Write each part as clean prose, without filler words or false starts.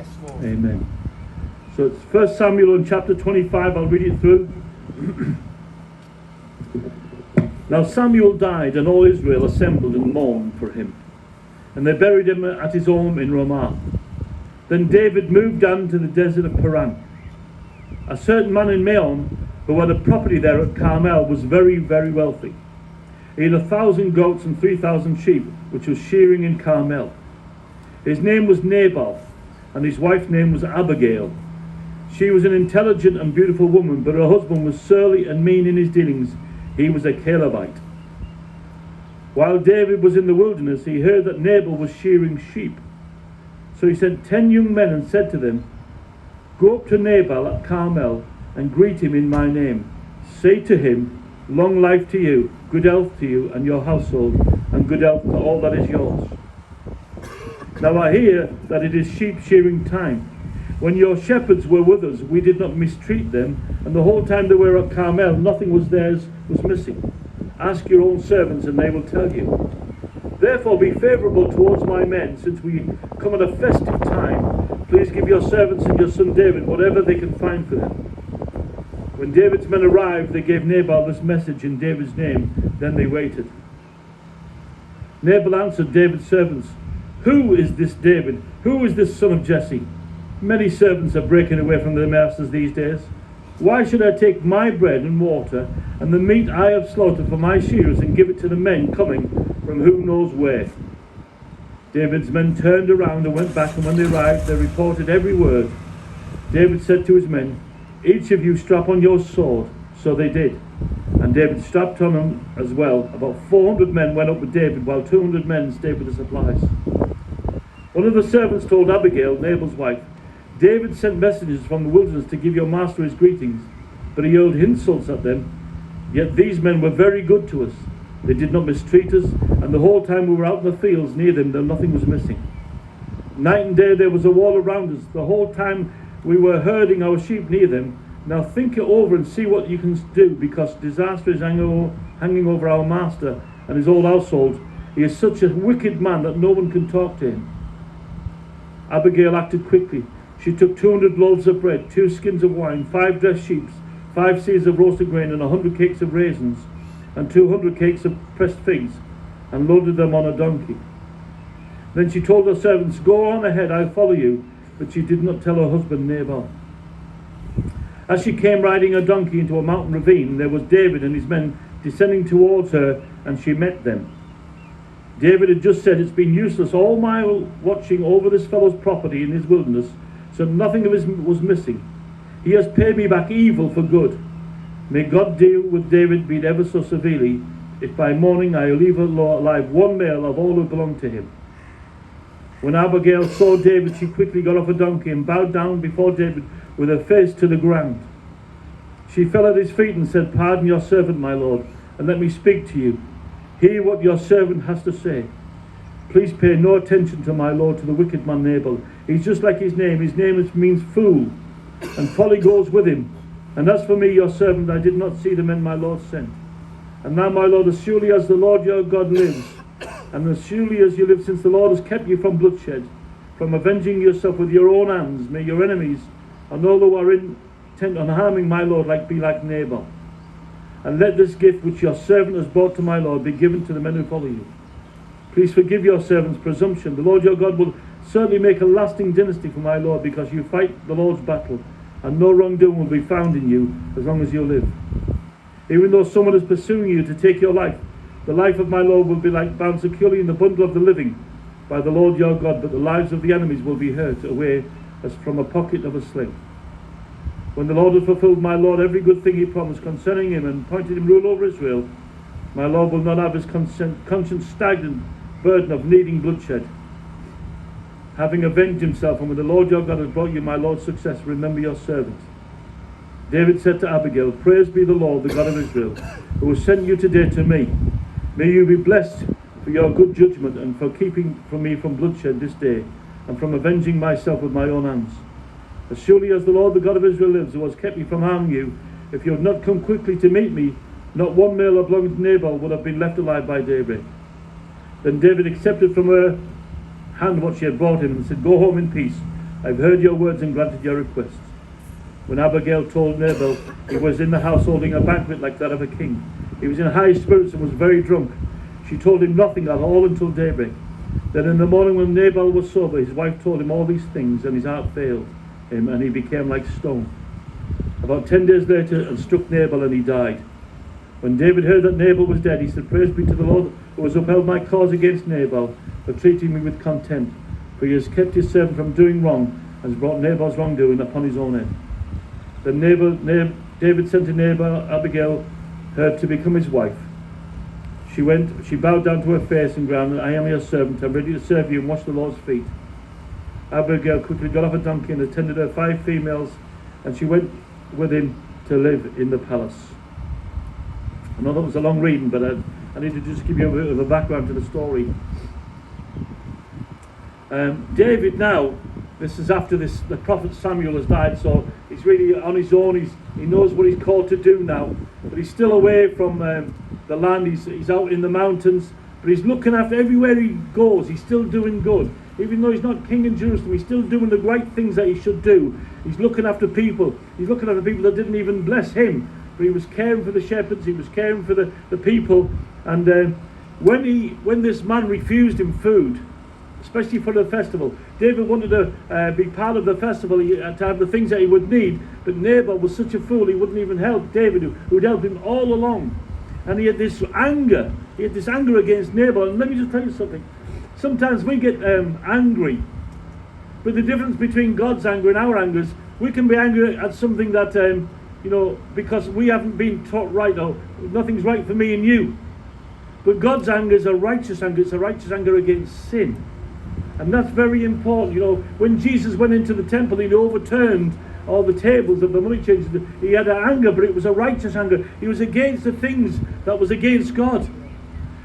Yes, Lord. Amen. So it's 1 Samuel in chapter 25. I'll read it through. Now Samuel died, and all Israel assembled and mourned for him. And they buried him at his home in Ramah. Then David moved down to the desert of Paran. A certain man in Maon, who had a property there at Carmel, was very, very wealthy. He had 1,000 goats and 3,000 sheep, which was shearing in Carmel. His name was Nabal, and his wife's name was Abigail. She was an intelligent and beautiful woman, but her husband was surly and mean in his dealings. He was a Calebite. While David was in the wilderness, he heard that Nabal was shearing sheep. So he sent 10 young men and said to them, "Go up to Nabal at Carmel and greet him in my name. Say to him, 'Long life to you, good health to you and your household, and good health to all that is yours.' Now I hear that it is sheep shearing time. When your shepherds were with us, we did not mistreat them, and the whole time they were at Carmel, nothing was theirs was missing. Ask your own servants, and they will tell you. Therefore be favourable towards my men, since we come at a festive time. Please give your servants and your son David whatever they can find for them." When David's men arrived, they gave Nabal this message in David's name. Then they waited. Nabal answered David's servants, "Who is this David? Who is this son of Jesse? Many servants are breaking away from their masters these days. Why should I take my bread and water and the meat I have slaughtered for my shearers and give it to the men coming from who knows where?" David's men turned around and went back, and when they arrived, they reported every word. David said to his men, "Each of you strap on your sword." So they did. And David strapped on them as well. About 400 men went up with David, while 200 men stayed with the supplies. One of the servants told Abigail, Nabal's wife, "David sent messengers from the wilderness to give your master his greetings, but he hurled insults at them. Yet these men were very good to us. They did not mistreat us, and the whole time we were out in the fields near them, though nothing was missing. Night and day there was a wall around us. The whole time we were herding our sheep near them. Now think it over and see what you can do, because disaster is hanging over our master and his whole household. He is such a wicked man that no one can talk to him." Abigail acted quickly. She took 200 loaves of bread, 2 skins of wine, 5 dressed sheep, 5 seahs of roasted grain, and 100 cakes of raisins, and 200 cakes of pressed figs, and loaded them on a donkey. Then she told her servants, "Go on ahead, I'll follow you." But she did not tell her husband Nabal. As she came riding a donkey into a mountain ravine, there was David and his men descending towards her, and she met them. David had just said, "It's been useless all my watching over this fellow's property in his wilderness, so nothing of his was missing. He has paid me back evil for good. May God deal with David be ever so severely, if by morning I leave alive one male of all who belong to him." When Abigail saw David, she quickly got off a donkey and bowed down before David with her face to the ground. She fell at his feet and said, "Pardon your servant, my lord, and let me speak to you. Hear what your servant has to say. Please pay no attention to my lord, to the wicked man Nabal. He's just like his name. His name means fool, and folly goes with him. And as for me, your servant, I did not see the men my lord sent. And now, my lord, as surely as the Lord your God lives, and as surely as you live, since the Lord has kept you from bloodshed, from avenging yourself with your own hands, may your enemies, and all who are intent on harming my lord, be like Nabal. And let this gift which your servant has brought to my lord be given to the men who follow you. Please forgive your servant's presumption. The Lord your God will certainly make a lasting dynasty for my lord, because you fight the Lord's battle, and no wrongdoing will be found in you as long as you live. Even though someone is pursuing you to take your life, the life of my lord will be bound securely in the bundle of the living by the Lord your God, but the lives of the enemies will be hurt away as from a pocket of a sling. When the Lord has fulfilled my lord every good thing he promised concerning him, and appointed him rule over Israel, my lord will not have his conscience stagnant burden of needing bloodshed, having avenged himself. And when the Lord your God has brought you my lord's success, remember your servant." David said to Abigail, "Praise be the Lord, the God of Israel, who has sent you today to me. May you be blessed for your good judgment, and for keeping from me from bloodshed this day, and from avenging myself with my own hands. As surely as the Lord, the God of Israel lives, who has kept me from harming you, if you had not come quickly to meet me, not one male that belonged to Nabal would have been left alive by daybreak." Then David accepted from her hand what she had brought him, and said, "Go home in peace. I've heard your words and granted your requests. When Abigail told Nabal he was in the house holding a banquet like that of a king, he was in high spirits and was very drunk, she told him nothing at all until daybreak. Then in the morning when Nabal was sober, his wife told him all these things, and his heart failed him, and he became like stone. About 10 days later, and struck Nabal, and he died. When David heard that Nabal was dead, he said, Praise be to the Lord, who has upheld my cause against Nabal, for treating me with contempt. For he has kept his servant from doing wrong, and has brought Nabal's wrongdoing upon his own head. Then David sent to Nabal Abigail, her to become his wife. She bowed down to her face and ground, I am your servant, I'm ready to serve you and wash the Lord's feet. Abigail quickly got off a donkey and attended her 5 females, and she went with him to live in the palace. I know that was a long reading, but I need to just give you a bit of a background to the story. David now, this is after the prophet Samuel has died, so he's really on his own. He knows what he's called to do now, but he's still away from the land. He's out in the mountains, but he's looking after everywhere he goes. He's still doing good. Even though he's not king in Jerusalem, he's still doing the right things that he should do. He's looking after people. He's looking after people that didn't even bless him, but he was caring for the shepherds. He was caring for the people. And when this man refused him food, especially for the festival, David wanted to be part of the festival, to have the things that he would need, but Nabal was such a fool, he wouldn't even help David, who would help him all along. And he had this anger against Nabal. And let me just tell you something. Sometimes we get angry, but the difference between God's anger and our anger is we can be angry at something that because we haven't been taught right, or nothing's right for me and you. But God's anger is a righteous anger. It's a righteous anger against sin. And that's very important. When Jesus went into the temple, he overturned all the tables of the money changers. He had an anger, but it was a righteous anger. He was against the things that was against God.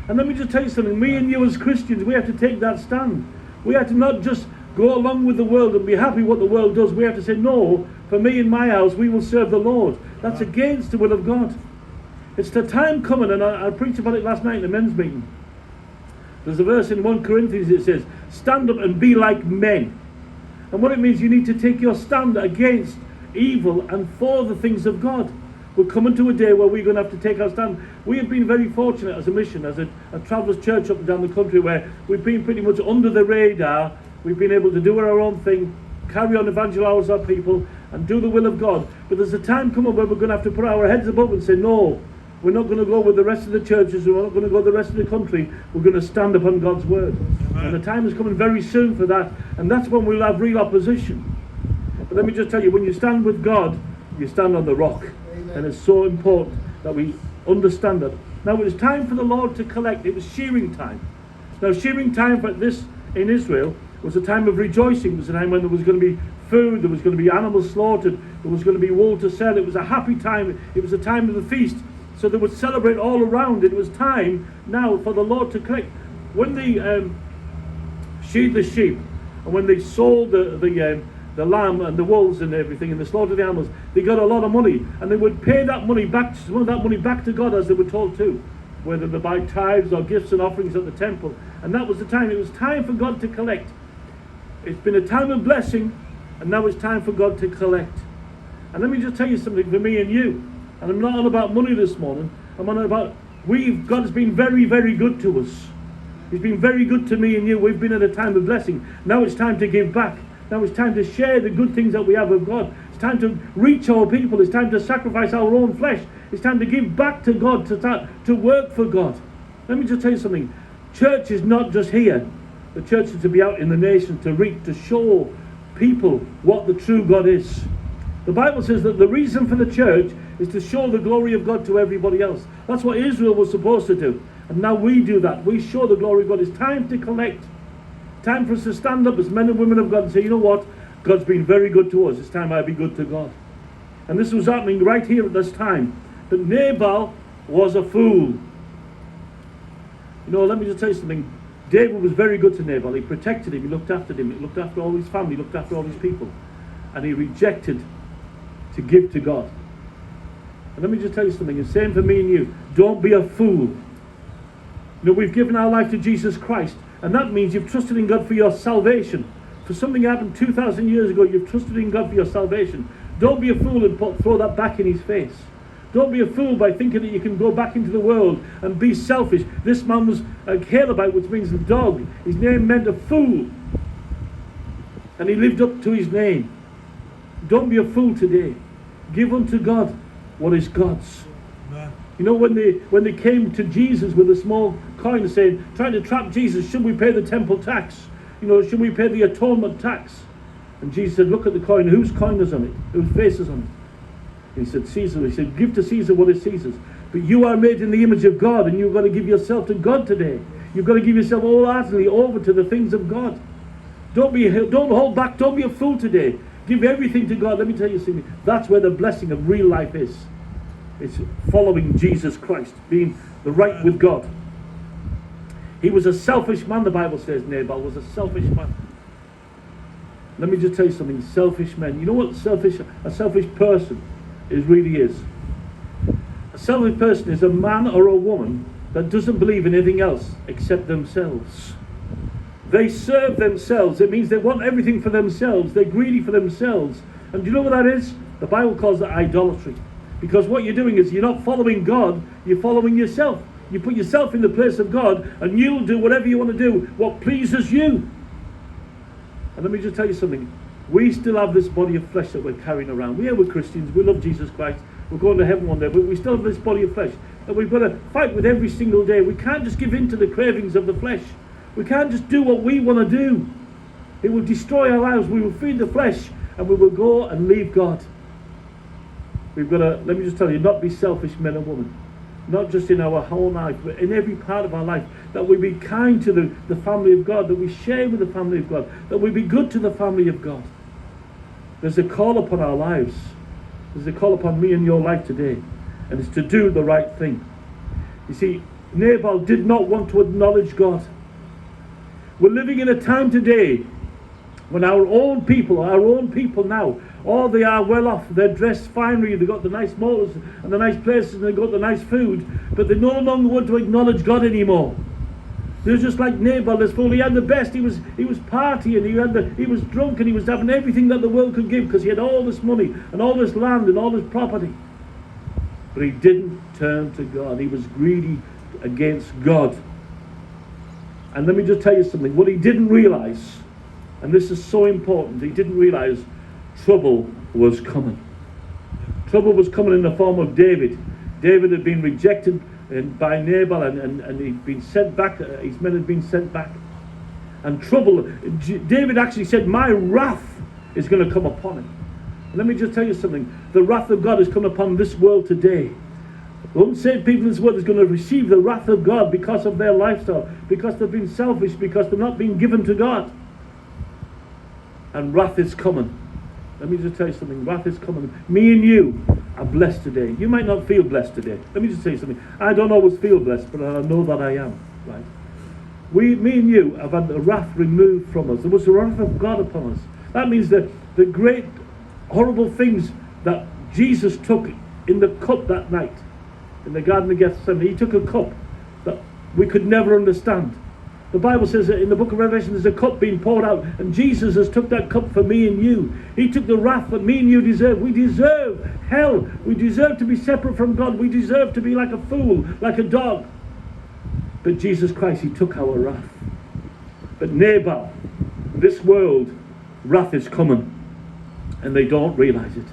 And let me just tell you something. Me and you as Christians, we have to take that stand. We have to not just go along with the world and be happy what the world does. We have to say, no, for me and my house, we will serve the Lord. That's against the will of God. It's the time coming, and I preached about it last night in the men's meeting. There's a verse in 1 Corinthians that says, stand up and be like men. And what it means, you need to take your stand against evil and for the things of God. We're coming to a day where we're going to have to take our stand. We have been very fortunate as a mission, as a Travellers Church up and down the country, where we've been pretty much under the radar. We've been able to do our own thing, carry on evangelize our people, and do the will of God. But there's a time coming where we're going to have to put our heads above and say, no, we're not going to go with the rest of the churches, we're not going to go with the rest of the country, we're going to stand upon God's word. And the time is coming very soon for that, and that's when we'll have real opposition. But let me just tell you, when you stand with God, you stand on the rock. Amen. And it's so important that we understand that. Now it was time for the Lord to collect. It was shearing time. Now shearing time for this in Israel was a time of rejoicing. It was a time when there was going to be food, there was going to be animals slaughtered, there was going to be wool to sell. It was a happy time. It was a time of the feast. So they would celebrate all around. It was time now for the Lord to collect. When they sheared the sheep, and when they sold the lamb and the wolves and everything, and they slaughtered the animals, they got a lot of money, and they would pay that money back, some of that money back to God, as they were told to, whether they buy tithes or gifts and offerings at the temple. And that was the time. It was time for God to collect. It's been a time of blessing, and now it's time for God to collect. And let me just tell you something for me and you. And I'm not on about money this morning. I'm on about God has been very, very good to us. He's been very good to me and you. We've been at a time of blessing. Now it's time to give back. Now it's time to share the good things that we have with God. It's time to reach our people. It's time to sacrifice our own flesh. It's time to give back to God, to work for God. Let me just tell you something. Church is not just here. The church is to be out in the nations, to reach, to show people what the true God is. The Bible says that the reason for the church is to show the glory of God to everybody else. That's what Israel was supposed to do. And now we do that. We show the glory of God. It's time to collect. Time for us to stand up as men and women of God and say, you know what? God's been very good to us. It's time I be good to God. And this was happening right here at this time. But Nabal was a fool. Let me just tell you something. David was very good to Nabal. He protected him. He looked after him. He looked after all his family. He looked after all his people. And he rejected to give to God. And let me just tell you something. It's the same for me and you. Don't be a fool. We've given our life to Jesus Christ. And that means you've trusted in God for your salvation, for something that happened 2,000 years ago. You've trusted in God for your salvation. Don't be a fool and throw that back in his face. Don't be a fool by thinking that you can go back into the world and be selfish. This man was a Calebite, which means the dog. His name meant a fool. And he lived up to his name. Don't be a fool today. Give unto God what is God's. You know, when they came to Jesus with a small coin saying, trying to trap Jesus, should we pay the temple tax? You know, should we pay the atonement tax? And Jesus said, look at the coin. Whose coin is on it? Whose face is on it? He said, Caesar. He said, give to Caesar what is Caesar's. But you are made in the image of God, and you've got to give yourself to God today. You've got to give yourself wholeheartedly over to the things of God. Don't hold back. Don't be a fool today. Give everything to God. Let me tell you something. That's where the blessing of real life is. It's following Jesus Christ, being the right with God. He was a selfish man, the Bible says. Nabal was a selfish man. Let me just tell you something. Selfish men. You know what a selfish person really is? A selfish person is a man or a woman that doesn't believe in anything else except themselves. They serve themselves. It means they want everything for themselves. They're greedy for themselves. And do you know what that is? The Bible calls that idolatry. Because what you're doing is you're not following God, you're following yourself. You put yourself in the place of God, and you'll do whatever you want to do, what pleases you. And let me just tell you something. We still have this body of flesh that we're carrying around. We're Christians, we love Jesus Christ, we're going to heaven one day, but we still have this body of flesh that we've got to fight with every single day. We can't just give in to the cravings of the flesh. We can't just do what we want to do. It will destroy our lives. We will feed the flesh, and we will go and leave God. We've got to, let me just tell you, not be selfish men and women. Not just in our whole life, but in every part of our life. That we be kind to the family of God. That we share with the family of God. That we be good to the family of God. There's a call upon our lives. There's a call upon me and your life today. And it's to do the right thing. You see, Nabal did not want to acknowledge God. We're living in a time today when our own people now, oh, they are well off, they're dressed finely, they've got the nice motors and the nice places, and they've got the nice food, but they no longer want to acknowledge God anymore. They're just like Nabal, this fool. He had the best, he was partying, he was drunk, and he was having everything that the world could give, because he had all this money and all this land and all this property. But he didn't turn to God. He was greedy against God. And let me just tell you something. What he didn't realize, and this is so important, he didn't realize trouble was coming. Trouble was coming in the form of David. David had been rejected by Nabal, and he'd been sent back. His men had been sent back. And trouble, David actually said, my wrath is going to come upon him. And let me just tell you something. The wrath of God has come upon this world today. The unsaved people in this world is going to receive the wrath of God because of their lifestyle, because they've been selfish, because they're not being given to God. And wrath is coming. Let me just tell you something. Wrath is coming. Me and you are blessed today. You might not feel blessed today. Let me just tell you something. I don't always feel blessed, but I know that I am. Right? Me and you have had the wrath removed from us. There was the wrath of God upon us. That means that the great, horrible things that Jesus took in the cup that night, in the Garden of Gethsemane, he took a cup that we could never understand. The Bible says that in the book of Revelation there's a cup being poured out, and Jesus has took that cup for me and you. He took the wrath that me and you deserve. We deserve hell. We deserve to be separate from God. We deserve to be like a fool, like a dog. But Jesus Christ, he took our wrath. But Nabal, this world, wrath is coming, and they don't realize it.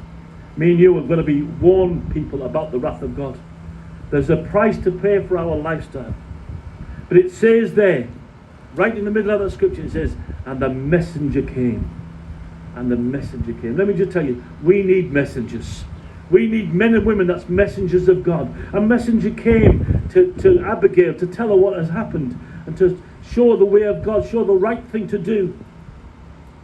Me and you are going to be warned people about the wrath of God. There's a price to pay for our lifestyle. But it says there, right in the middle of the scripture, it says, and the messenger came. And the messenger came. Let me just tell you, we need messengers. We need men and women that's messengers of God. A messenger came to Abigail to tell her what has happened, and to show the way of God, show the right thing to do.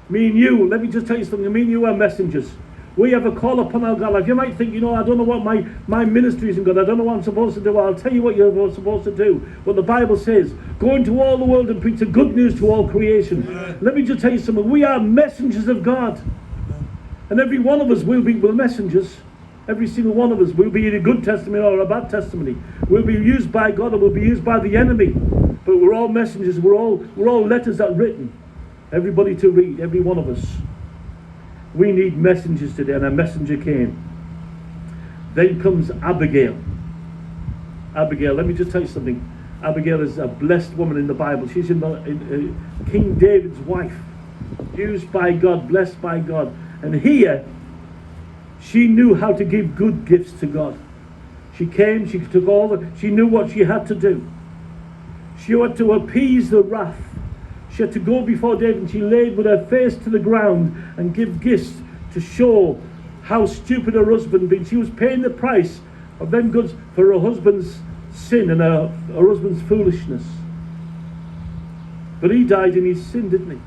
Me and you, let me just tell you something, me and you are messengers. We have a call upon our God life. You might think, I don't know what my ministry is in God. I don't know what I'm supposed to do. Well, I'll tell you what you're supposed to do. What the Bible says, go into all the world and preach the good news to all creation. Amen. Let me just tell you something. We are messengers of God. And every one of us will be messengers. Every single one of us will be in a good testimony or a bad testimony. We'll be used by God or we'll be used by the enemy. But we're all messengers. We're all letters that are written. everybody to read, every one of us. We need messengers today, and a messenger came. Then comes Abigail. Abigail, let me just tell you something. Abigail is a blessed woman in the Bible. She's in King David's wife, used by God, blessed by God. And here, she knew how to give good gifts to God. She came, she took she knew what she had to do. She had to appease the wrath. She had to go before David, and she laid with her face to the ground and give gifts to show how stupid her husband had been. She was paying the price of them goods for her husband's sin and her husband's foolishness. But he died in his sin, didn't he?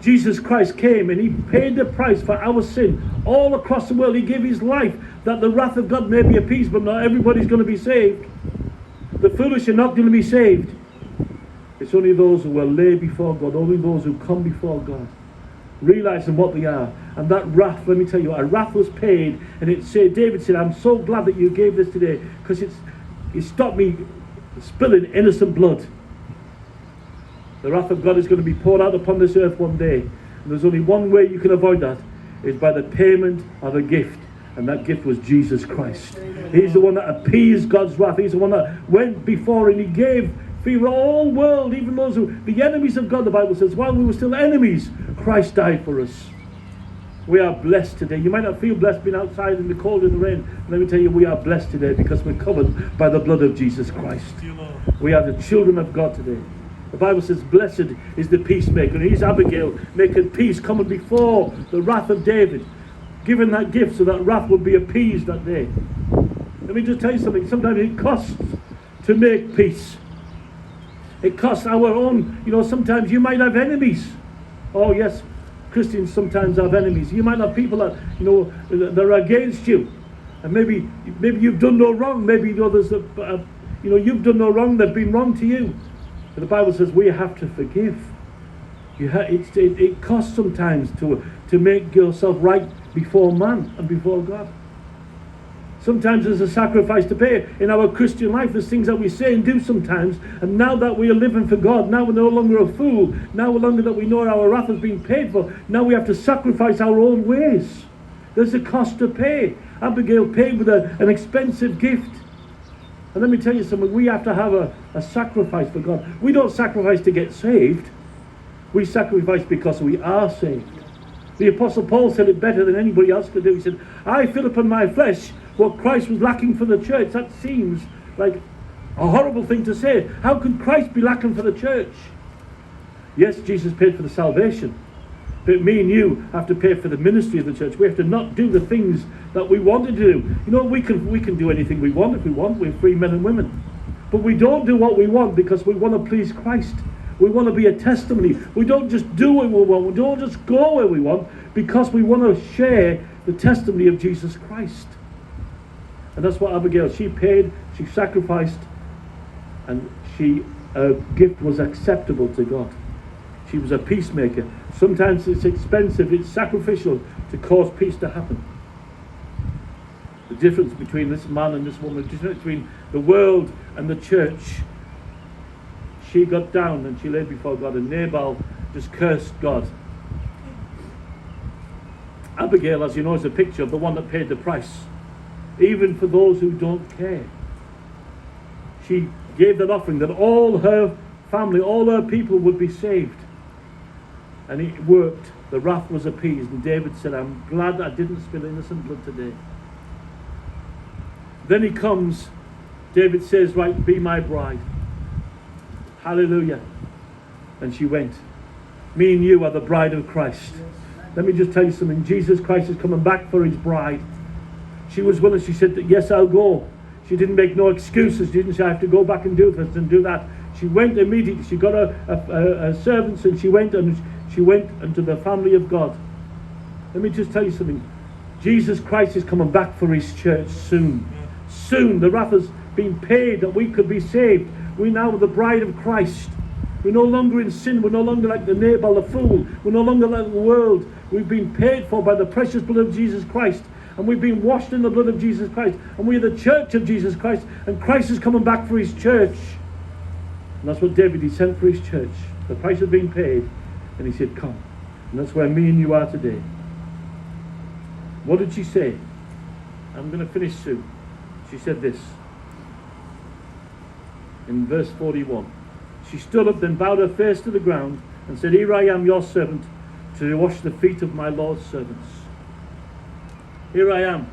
Jesus Christ came and he paid the price for our sin all across the world. He gave his life that the wrath of God may be appeased, but not everybody's going to be saved. The foolish are not going to be saved. It's only those who will lay before God, only those who come before God, realizing what they are. And that wrath, let me tell you, a wrath was paid, and David said, I'm so glad that you gave this today, because it stopped me spilling innocent blood. The wrath of God is going to be poured out upon this earth one day, and there's only one way you can avoid that, is by the payment of a gift, and that gift was Jesus Christ. He's the one that appeased God's wrath. He's the one that went before, and he gave for the whole world, even those who, the enemies of God, the Bible says, while we were still enemies, Christ died for us. We are blessed today. You might not feel blessed being outside in the cold and the rain. Let me tell you, we are blessed today because we're covered by the blood of Jesus Christ. We are the children of God today. The Bible says, blessed is the peacemaker. And he's Abigail, making peace, coming before the wrath of David, giving that gift so that wrath would be appeased that day. Let me just tell you something. Sometimes it costs to make peace. It costs our own, sometimes you might have enemies. Oh yes, Christians sometimes have enemies. You might have people that, that are against you. And maybe you've done no wrong. Maybe others, you've done no wrong, they've been wrong to you. But the Bible says we have to forgive. It costs sometimes to make yourself right before man and before God. Sometimes there's a sacrifice to pay in our Christian life. There's things that we say and do sometimes, and now that we are living for God, now we're no longer a fool, now no longer that we know our wrath has been paid for, now we have to sacrifice our own ways. There's a cost to pay. Abigail paid with an expensive gift. And let me tell you something, we have to have a sacrifice for God. We don't sacrifice to get saved. We sacrifice because we are saved. The Apostle Paul said it better than anybody else could do. He said, I fill upon my flesh what Christ was lacking for the church. That seems like a horrible thing to say. How could Christ be lacking for the church? Yes, Jesus paid for the salvation. But me and you have to pay for the ministry of the church. We have to not do the things that we wanted to do. We can do anything we want if we want. We're free men and women. But we don't do what we want because we want to please Christ. We want to be a testimony. We don't just do what we want. We don't just go where we want because we want to share the testimony of Jesus Christ. And that's what Abigail, she paid, she sacrificed, and her gift was acceptable to God. She was a peacemaker. Sometimes it's expensive, it's sacrificial to cause peace to happen. The difference between this man and this woman, the difference between the world and the church. She got down and she laid before God, and Nabal just cursed God. Abigail, as you know, is a picture of the one that paid the price, even for those who don't care. She gave that offering that all her family, all her people would be saved. And it worked. The wrath was appeased, and David said, I'm glad I didn't spill innocent blood today. Then he comes, David says, right, be my bride. Hallelujah. And she went. Me and you are the bride of Christ. Let me just tell you something. Jesus Christ is coming back for his bride. She was willing. She said, yes, I'll go. She didn't make no excuses. She didn't say, I have to go back and do this and do that. She went immediately. She got her servants, and she went into the family of God. Let me just tell you something. Jesus Christ is coming back for his church soon. Soon. The wrath has been paid that we could be saved. We now are the bride of Christ. We're no longer in sin. We're no longer like the Nabal, the fool. We're no longer like the world. We've been paid for by the precious blood of Jesus Christ. And we've been washed in the blood of Jesus Christ. And we're the church of Jesus Christ. And Christ is coming back for his church. And that's what David, he sent for his church. The price has been paid. And he said, come. And that's where me and you are today. What did she say? I'm going to finish soon. She said this. In verse 41. She stood up, then bowed her face to the ground, and said, here I am, your servant, to wash the feet of my Lord's servants. Here I am.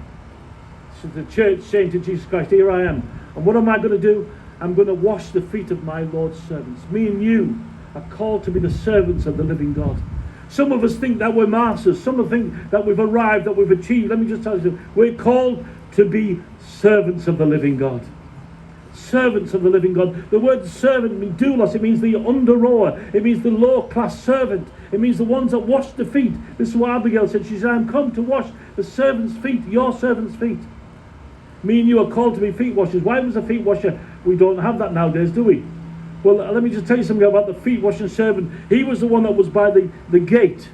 So the church saying to Jesus Christ, here I am. And what am I going to do? I'm going to wash the feet of my Lord's servants. Me and you are called to be the servants of the living God. Some of us think that we're masters. Some of us think that we've arrived, that we've achieved. Let me just tell you, we're called to be servants of the living God. Servants of the living God. The word servant means doulos. It means the under-rower. It means the low-class servant. It means the ones that wash the feet. This is what Abigail said. She said, I'm come to wash the servant's feet, your servant's feet. Me and you are called to be feet washers. Why was a feet washer? We don't have that nowadays, do we? Well, let me just tell you something about the feet washing servant. He was the one that was by the gate.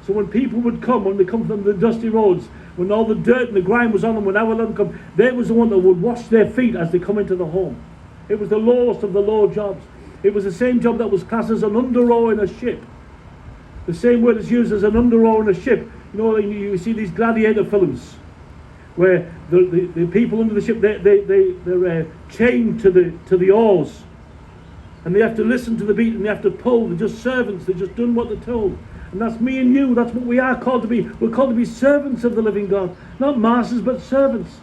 So when people would come, when they come from the dusty roads, when all the dirt and the grime was on them, when our Lord come, they was the one that would wash their feet as they come into the home. It was the lowest of the low jobs. It was the same job that was classed as an under-rower in a ship. The same word is used as an under-rower in a ship. You know, you see these gladiator films where the people under the ship, they're chained to the oars. And they have to listen to the beat and they have to pull. They're just servants. They're just doing what they're told. And that's me and you. That's what we are called to be. We're called to be servants of the living God. Not masters, but servants.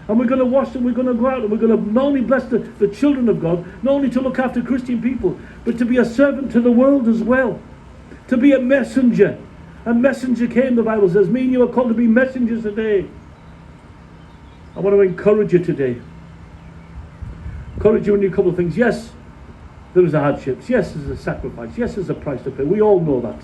And we're going to wash them. We're going to go out and we're going to not only bless the children of God, not only to look after Christian people, but to be a servant to the world as well. To be a messenger. A messenger came, the Bible says. Me and you are called to be messengers today. I want to encourage you today. Encourage you in a couple of things. Yes, there is a hardships. Yes, there's a sacrifice. Yes, there's a price to pay. We all know that.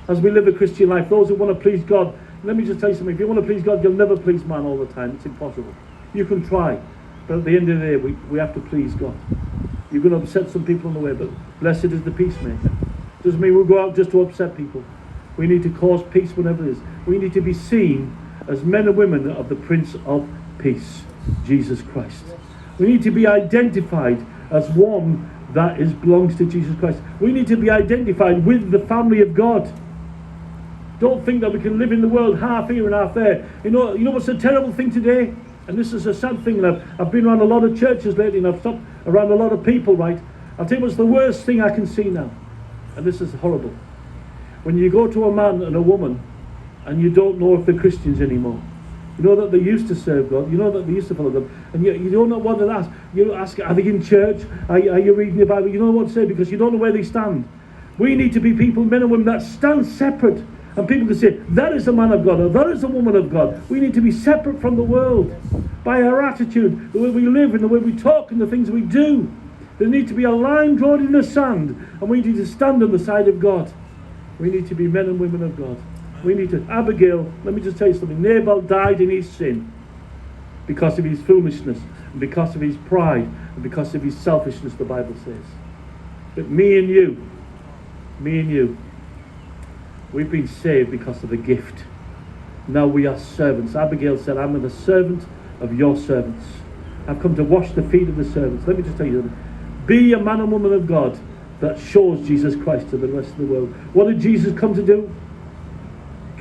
As we live a Christian life, those who want to please God, let me just tell you something. If you want to please God, you'll never please man all the time. It's impossible. You can try, but at the end of the day, we have to please God. You're going to upset some people on the way, but blessed is the peacemaker. Doesn't mean we'll go out just to upset people. We need to cause peace whenever it is. We need to be seen as men and women of the Prince of Peace, Jesus Christ. We need to be identified as one that belongs to Jesus Christ. We need to be identified with the family of God. Don't think that we can live in the world half here and half there. You know what's a terrible thing today? And this is a sad thing. And I've been around a lot of churches lately and I've stopped around a lot of people, right? I'll tell you what's the worst thing I can see now. And this is horrible. When you go to a man and a woman and you don't know if they're Christians anymore. You know that they used to serve God. You know that they used to follow them. And you don't know what to ask. You ask, are they in church? Are you reading the Bible? You don't know what to say because you don't know where they stand. We need to be people, men and women, that stand separate. And people can say, that is a man of God, or that is a woman of God. We need to be separate from the world. By our attitude, the way we live, and the way we talk, and the things we do. There needs to be a line drawn in the sand. And we need to stand on the side of God. We need to be men and women of God. We need to. Abigail, let me just tell you something. Nabal died in his sin because of his foolishness, and because of his pride, and because of his selfishness, the Bible says. But me and you, we've been saved because of the gift. Now we are servants. Abigail said, I'm the servant of your servants. I've come to wash the feet of the servants. Let me just tell you something. Be a man and woman of God that shows Jesus Christ to the rest of the world. What did Jesus come to do?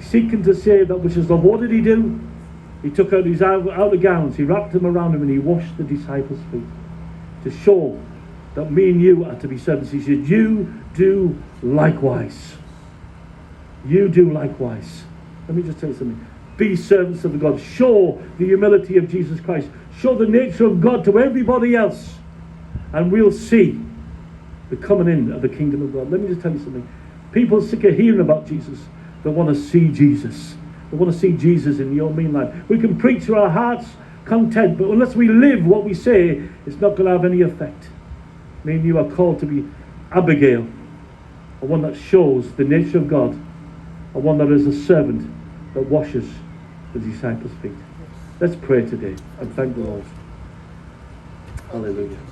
Seeking to save that which is love. What did he do? He took out his outer gowns, he wrapped them around him, and he washed the disciples' feet to show that me and you are to be servants. He said, you do likewise. You do likewise. Let me just tell you something. Be servants of God. Show the humility of Jesus Christ. Show the nature of God to everybody else. And we'll see the coming in of the kingdom of God. Let me just tell you something. People are sick of hearing about Jesus. They want to see Jesus. They want to see Jesus in your mean life. We can preach to our hearts content, but unless we live what we say, it's not going to have any effect. Me and you are called to be Abigail, a one that shows the nature of God, a one that is a servant that washes the disciples' feet. Let's pray today and thank the Lord. Hallelujah.